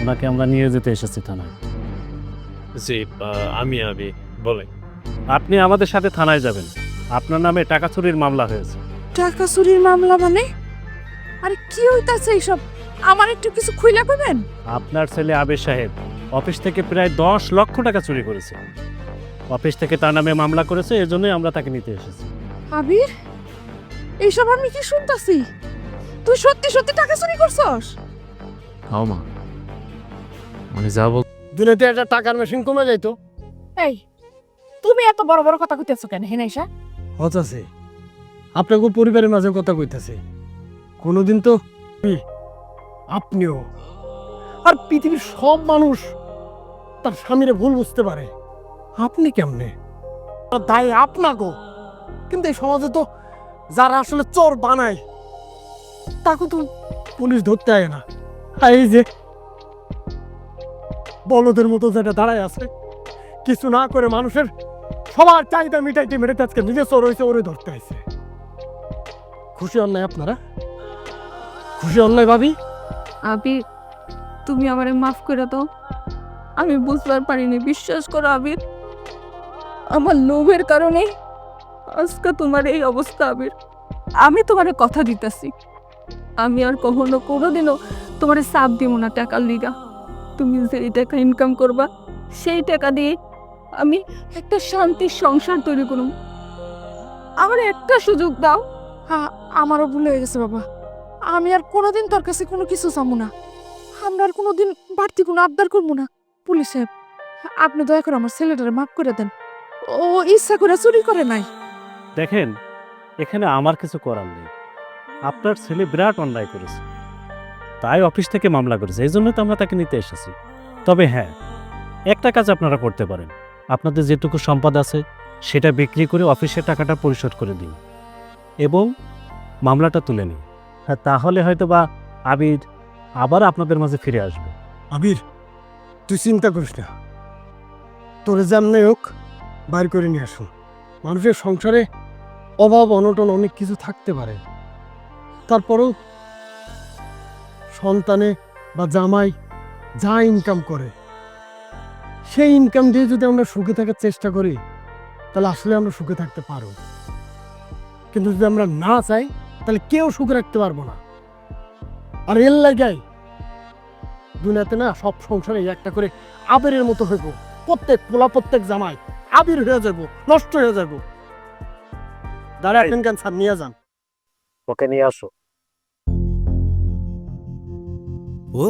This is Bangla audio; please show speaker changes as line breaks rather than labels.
ওনাকে আমরা নিয়ে যেতে এসেছি থানায়।
জি, আমি বলেন।
আপনি আমাদের সাথে থানায় যাবেন। আপনার নামে টাকা চুরির মামলা হয়েছে।
টাকা চুরির মামলা মানে? আরে কি হইতাছে এইসব? আমার একটু কিছু খুইলা কইবেন?
আপনার ছেলে আবির সাহেব অফিস থেকে প্রায় 10 লক্ষ টাকা চুরি করেছে। অফিস থেকে তার নামে মামলা করেছে, এজন্যই আমরা তাকে নিতে এসেছি।
আবির, এইসব আমি কি শুনতাছি? তুই সত্যি সত্যি টাকা চুরি করছস?
হাও মা, মানে যা বল।
দুনিয়াতে একটা টাকার মেশিন কমে যাইতো।
এই, তুমি এত বড় বড় কথা কইতেছো কেন হেনাইসা?
হতাছে আপনাকে পরিবারের মাঝে কথা কইতাছে। কোনোদিন তো আপনিও আর পৃথিবীর সব মানুষ তার স্বামীরে ভুল বুঝতে পারে, আপনি কেমনে? দায় আপনাকে। কিন্তু এই সমাজে তো যারা আসলে চোর বানায় তাকে তো পুলিশ ধরতে আয় না। আর এই যে বলদের মতো যেটা দাঁড়ায় আছে, কিছু না করে মানুষের সবার চাহিদা মিটাইতে মেরে আজকে নিজে চোর হয়েছে, ওরে ধরতে আইছে। খুশি হন নাই আপনারা? খুশি হন নাই ভাবি?
আবির, তুমি আমারে মাফ করে দাও। আমি বুঝবার পারিনি, বিশ্বাস করো আবির, আমার লোভের কারণে আজকে তোমার এই অবস্থা। আবির, আমি তোমারে কথা দিতেছি, আমি আর কখনো কোনোদিনও তোমারে চাপ দিব না টাকার লিগা। তুমি যেই টাকা ইনকাম করবা সেই টাকা দিয়ে আমি একটা শান্তির সংসার তৈরি করুম। আমার একটা সুযোগ দাও।
হ্যাঁ, আমারও ভুল হয়ে গেছে বাবা। আমি আর কোনোদিন তোর কাছে কোনো কিছু চামু না। আমরা আর কোনোদিন বাড়তি কোনো আবদার করবো না। পুলিশ সাহেব, আপনি দয়া করে আমার ছেলেটারে মাফ করে দেন। ও ইচ্ছা করে চুরি করে নাই।
দেখেন, এখানে আমার কিছু করার নেই। আপনার ছেলে বিরাট অন্যায় করেছে, তাই অফিস থেকে মামলা করেছে, এই জন্য তো আমরা তাকে নিতে এসেছি। তবে হ্যাঁ, একটা কাজ আপনারা করতে পারেন। আপনাদের যেটুকু সম্পদ আছে সেটা বিক্রি করে অফিসের টাকাটা পরিশোধ করে দিন এবং মামলাটা তুলে নিন। হ্যাঁ, তাহলে হয়তো বা আবির আবার আপনাদের মাঝে ফিরে আসবে।
আবির, তুই চিন্তা করিস না, তোরে যেমনি হোক বাইর করে নিয়ে আসুন। মানুষের সংসারে অভাব অনটন অনেক কিছু থাকতে পারে, তারপরেও সন্তানে বা জামাই যা ইনকাম করে সেই ইনকাম দিয়ে যদি আমরা সুখে থাকার চেষ্টা করি তাহলে আসলে আমরা সুখে থাকতে পারব। কিন্তু যদি আমরা না চাই তাহলে কেউ সুখে রাখতে পারবো না। আর এর লাগাই দুনিয়াতে না সব সংসারে একটা করে আবিরের মতো হইব। প্রত্যেক পোলা প্রত্যেক জামাই আবির হয়ে যাব, নষ্ট হয়ে যাব। দাঁড়ায় কেন স্যার নিয়ে যান।
ওকে নিয়ে আসো।
ও